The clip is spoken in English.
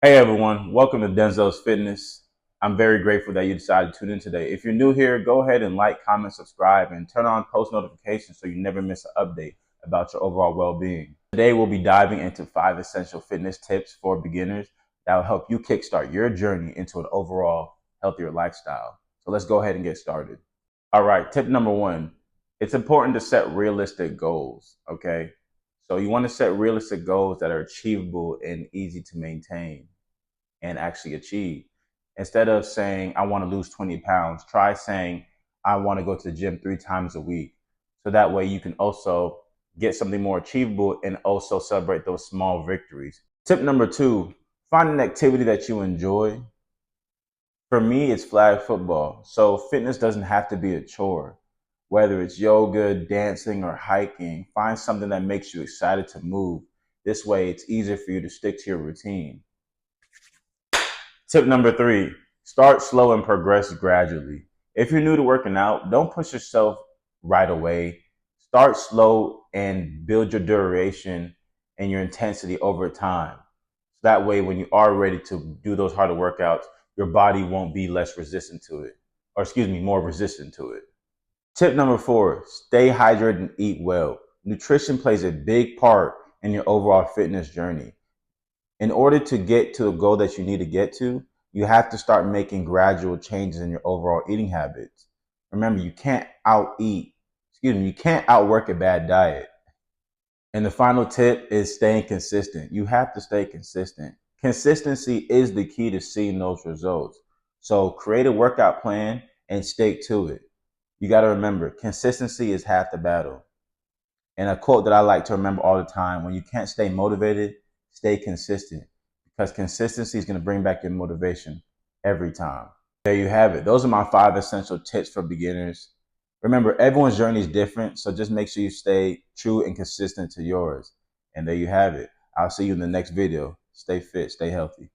Hey everyone, welcome to Denzel's Fitness. I'm very grateful that you decided to tune in today. If you're new here, go ahead and like, comment, subscribe, and turn on post notifications so you never miss an update about your overall well-being. Today we'll be diving into 5 essential fitness tips for beginners that will help you kickstart your journey into an overall healthier lifestyle. So let's go ahead and get started. All right, tip number 1. It's important to set realistic goals, okay? So you want to set realistic goals that are achievable and easy to maintain and actually achieve. Instead of saying, I want to lose 20 pounds, try saying, I want to go to the gym 3 times a week. So that way you can also get something more achievable and also celebrate those small victories. Tip number 2, find an activity that you enjoy. For me, it's flag football. So fitness doesn't have to be a chore. Whether it's yoga, dancing, or hiking, find something that makes you excited to move. This way, it's easier for you to stick to your routine. Tip number 3, start slow and progress gradually. If you're new to working out, don't push yourself right away. Start slow and build your duration and your intensity over time. So that way, when you are ready to do those harder workouts, your body won't be less resistant to it, or excuse me, more resistant to it. Tip number 4, stay hydrated and eat well. Nutrition plays a big part in your overall fitness journey. In order to get to the goal that you need to get to, you have to start making gradual changes in your overall eating habits. Remember, you can't outwork a bad diet. And the final tip is staying consistent. You have to stay consistent. Consistency is the key to seeing those results. So create a workout plan and stick to it. You got to remember, consistency is half the battle. And a quote that I like to remember all the time: when you can't stay motivated, stay consistent, because consistency is going to bring back your motivation every time. There you have it. Those are my 5 essential tips for beginners. Remember, everyone's journey is different, so just make sure you stay true and consistent to yours. And there you have it. I'll see you in the next video. Stay fit, stay healthy.